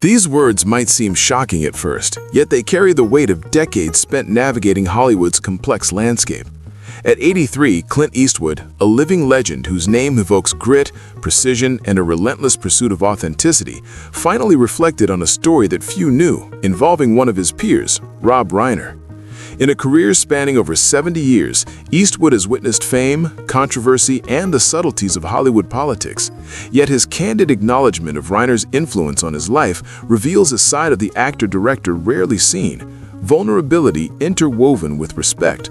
These words might seem shocking at first, yet they carry the weight of decades spent navigating Hollywood's complex landscape. At 83, Clint Eastwood, a living legend whose name evokes grit, precision, and a relentless pursuit of authenticity, finally reflected on a story that few knew, involving one of his peers, Rob Reiner. In a career spanning over 70 years, Eastwood has witnessed fame, controversy, and the subtleties of Hollywood politics. Yet his candid acknowledgement of Reiner's influence on his life reveals a side of the actor-director rarely seen: vulnerability interwoven with respect.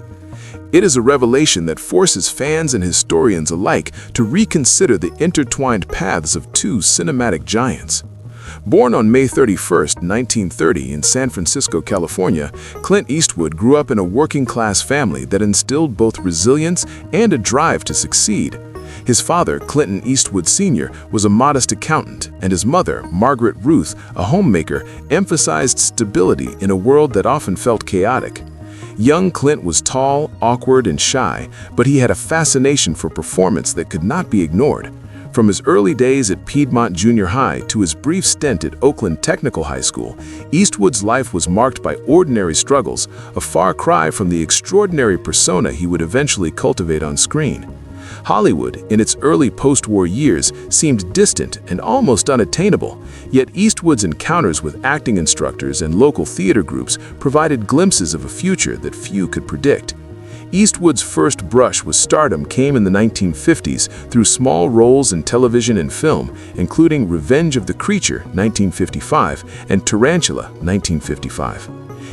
It is a revelation that forces fans and historians alike to reconsider the intertwined paths of two cinematic giants. Born on May 31, 1930 in San Francisco, California, Clint Eastwood grew up in a working-class family that instilled both resilience and a drive to succeed. His father, Clinton Eastwood Sr., was a modest accountant, and his mother, Margaret Ruth, a homemaker, emphasized stability in a world that often felt chaotic. Young Clint was tall, awkward, and shy, but he had a fascination for performance that could not be ignored. From his early days at Piedmont Junior High to his brief stint at Oakland Technical High School, Eastwood's life was marked by ordinary struggles, a far cry from the extraordinary persona he would eventually cultivate on screen. Hollywood, in its early post-war years, seemed distant and almost unattainable, yet Eastwood's encounters with acting instructors and local theater groups provided glimpses of a future that few could predict. Eastwood's first brush with stardom came in the 1950s through small roles in television and film, including Revenge of the Creature, 1955, and Tarantula, 1955.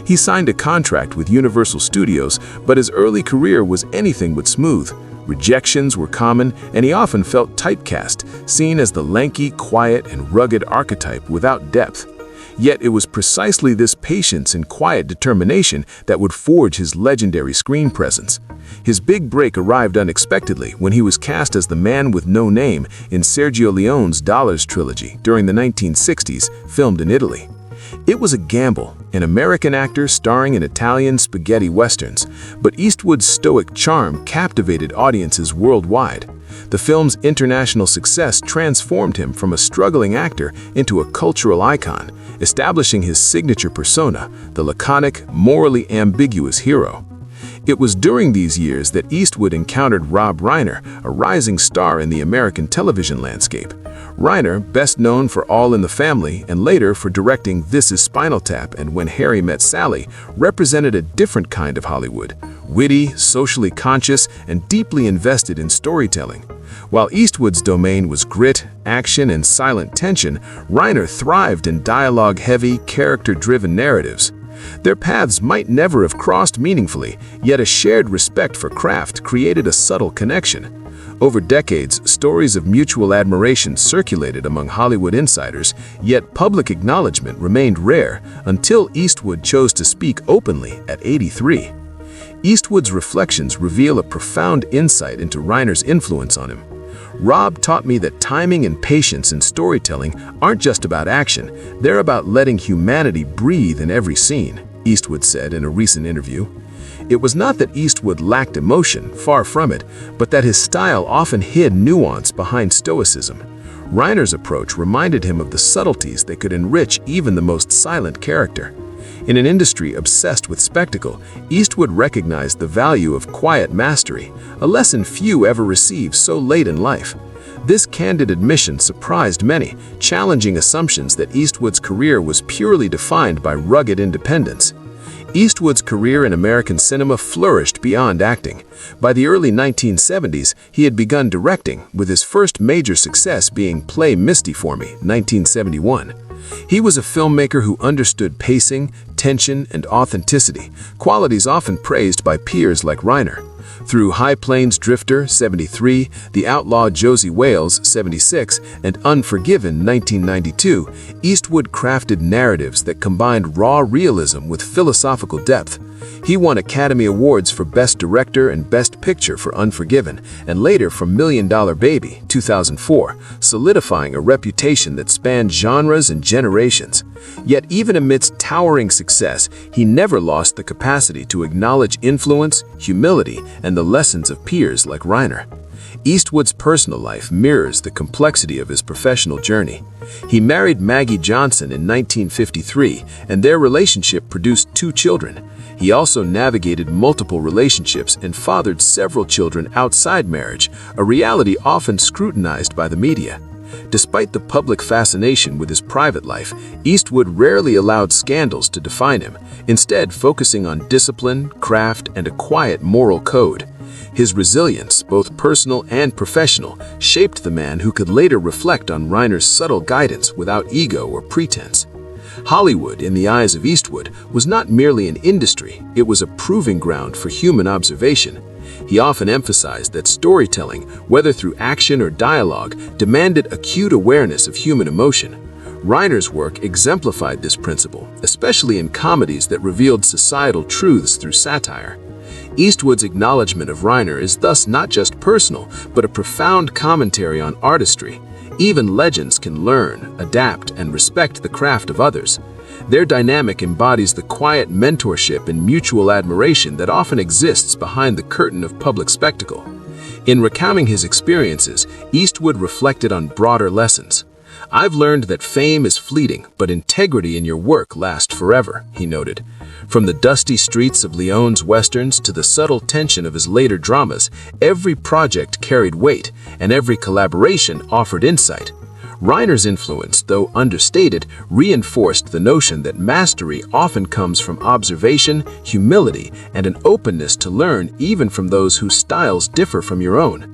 He signed a contract with Universal Studios, but his early career was anything but smooth. Rejections were common, and he often felt typecast, seen as the lanky, quiet, and rugged archetype without depth. Yet it was precisely this patience and quiet determination that would forge his legendary screen presence. His big break arrived unexpectedly when he was cast as the man with no name in Sergio Leone's Dollars trilogy during the 1960s, filmed in Italy. It was a gamble, an American actor starring in Italian spaghetti westerns, but Eastwood's stoic charm captivated audiences worldwide. The film's international success transformed him from a struggling actor into a cultural icon, establishing his signature persona, the laconic, morally ambiguous hero. It was during these years that Eastwood encountered Rob Reiner, a rising star in the American television landscape. Reiner, best known for All in the Family and later for directing This Is Spinal Tap and When Harry Met Sally, represented a different kind of Hollywood: witty, socially conscious, and deeply invested in storytelling. While Eastwood's domain was grit, action, and silent tension, Reiner thrived in dialogue-heavy, character-driven narratives. Their paths might never have crossed meaningfully, yet a shared respect for craft created a subtle connection. Over decades, stories of mutual admiration circulated among Hollywood insiders, yet public acknowledgement remained rare until Eastwood chose to speak openly at 83. Eastwood's reflections reveal a profound insight into Reiner's influence on him. Rob taught me that timing and patience in storytelling aren't just about action, they're about letting humanity breathe in every scene, Eastwood said in a recent interview. It was not that Eastwood lacked emotion, far from it, but that his style often hid nuance behind stoicism. Reiner's approach reminded him of the subtleties that could enrich even the most silent character. In an industry obsessed with spectacle, Eastwood recognized the value of quiet mastery, a lesson few ever receive so late in life. This candid admission surprised many, challenging assumptions that Eastwood's career was purely defined by rugged independence. Eastwood's career in American cinema flourished beyond acting. By the early 1970s, he had begun directing, with his first major success being Play Misty for Me, 1971. He was a filmmaker who understood pacing, tension, and authenticity, qualities often praised by peers like Reiner. Through High Plains Drifter, 73, The Outlaw Josie Wales, 76, and Unforgiven, 1992, Eastwood crafted narratives that combined raw realism with philosophical depth. He won Academy Awards for Best Director and Best Picture for Unforgiven, and later for $1 Million Baby, 2004, solidifying a reputation that spanned genres and generations. Yet even amidst towering success, he never lost the capacity to acknowledge influence, humility, and the lessons of peers like Reiner. Eastwood's personal life mirrors the complexity of his professional journey. He married Maggie Johnson in 1953, and their relationship produced 2 children. He also navigated multiple relationships and fathered several children outside marriage, a reality often scrutinized by the media. Despite the public fascination with his private life, Eastwood rarely allowed scandals to define him, instead focusing on discipline, craft, and a quiet moral code. His resilience, both personal and professional, shaped the man who could later reflect on Reiner's subtle guidance without ego or pretense. Hollywood, in the eyes of Eastwood, was not merely an industry, it was a proving ground for human observation. He often emphasized that storytelling, whether through action or dialogue, demanded acute awareness of human emotion. Reiner's work exemplified this principle, especially in comedies that revealed societal truths through satire. Eastwood's acknowledgement of Reiner is thus not just personal, but a profound commentary on artistry. Even legends can learn, adapt, and respect the craft of others. Their dynamic embodies the quiet mentorship and mutual admiration that often exists behind the curtain of public spectacle. In recounting his experiences, Eastwood reflected on broader lessons. "I've learned that fame is fleeting, but integrity in your work lasts forever," he noted. From the dusty streets of Leone's westerns to the subtle tension of his later dramas, every project carried weight, and every collaboration offered insight. Reiner's influence, though understated, reinforced the notion that mastery often comes from observation, humility, and an openness to learn even from those whose styles differ from your own.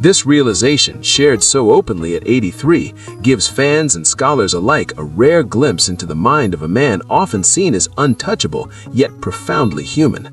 This realization, shared so openly at 83, gives fans and scholars alike a rare glimpse into the mind of a man often seen as untouchable, yet profoundly human.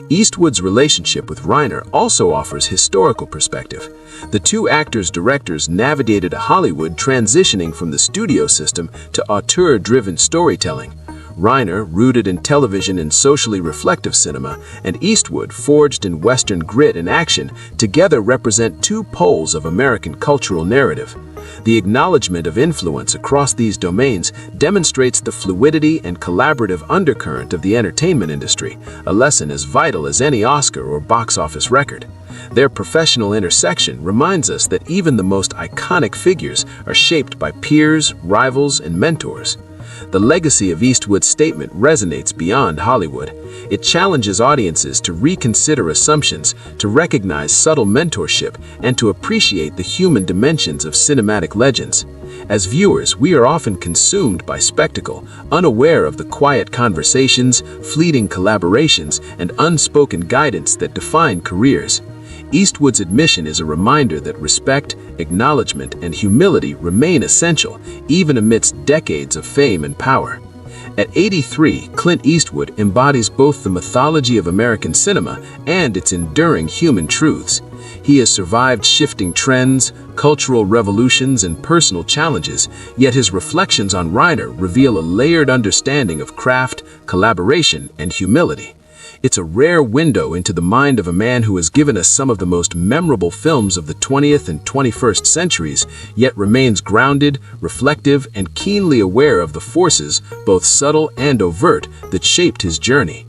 Eastwood's relationship with Reiner also offers historical perspective. The 2 actors-directors navigated Hollywood, transitioning from the studio system to auteur-driven storytelling. Reiner, rooted in television and socially reflective cinema, and Eastwood, forged in Western grit and action, together represent 2 poles of American cultural narrative. The acknowledgement of influence across these domains demonstrates the fluidity and collaborative undercurrent of the entertainment industry, a lesson as vital as any Oscar or box office record. Their professional intersection reminds us that even the most iconic figures are shaped by peers, rivals, and mentors. The legacy of Eastwood's statement resonates beyond Hollywood. It challenges audiences to reconsider assumptions, to recognize subtle mentorship, and to appreciate the human dimensions of cinematic legends. As viewers, we are often consumed by spectacle, unaware of the quiet conversations, fleeting collaborations, and unspoken guidance that define careers. Eastwood's admission is a reminder that respect, acknowledgement, and humility remain essential, even amidst decades of fame and power. At 83, Clint Eastwood embodies both the mythology of American cinema and its enduring human truths. He has survived shifting trends, cultural revolutions, and personal challenges, yet his reflections on Reiner reveal a layered understanding of craft, collaboration, and humility. It's a rare window into the mind of a man who has given us some of the most memorable films of the 20th and 21st centuries, yet remains grounded, reflective, and keenly aware of the forces, both subtle and overt, that shaped his journey.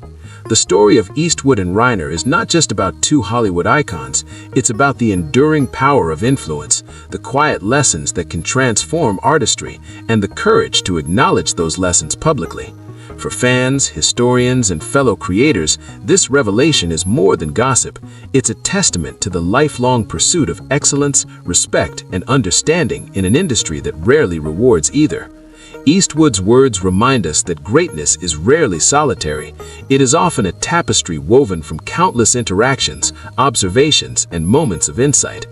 The story of Eastwood and Reiner is not just about 2 Hollywood icons, it's about the enduring power of influence, the quiet lessons that can transform artistry, and the courage to acknowledge those lessons publicly. For fans, historians, and fellow creators, this revelation is more than gossip. It's a testament to the lifelong pursuit of excellence, respect, and understanding in an industry that rarely rewards either. Eastwood's words remind us that greatness is rarely solitary. It is often a tapestry woven from countless interactions, observations, and moments of insight.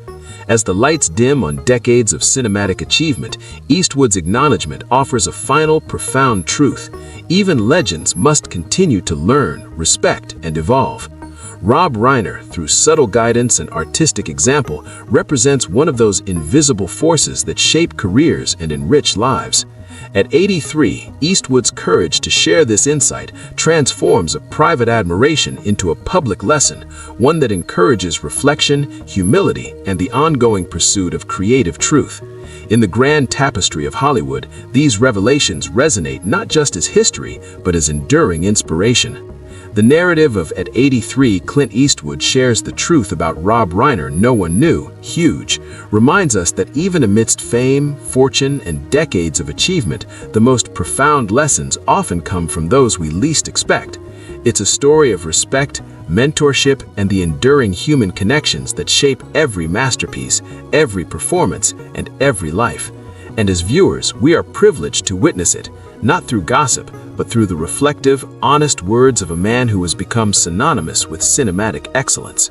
As the lights dim on decades of cinematic achievement, Eastwood's acknowledgement offers a final, profound truth. Even legends must continue to learn, respect, and evolve. Rob Reiner, through subtle guidance and artistic example, represents one of those invisible forces that shape careers and enrich lives. At 83, Eastwood's courage to share this insight transforms a private admiration into a public lesson, one that encourages reflection, humility, and the ongoing pursuit of creative truth. In the grand tapestry of Hollywood, these revelations resonate not just as history, but as enduring inspiration. The narrative of At 83, Clint Eastwood shares the truth about Rob Reiner no one knew, huge, reminds us that even amidst fame, fortune, and decades of achievement, the most profound lessons often come from those we least expect. It's a story of respect, mentorship, and the enduring human connections that shape every masterpiece, every performance, and every life. And as viewers, we are privileged to witness it, not through gossip, but through the reflective, honest words of a man who has become synonymous with cinematic excellence.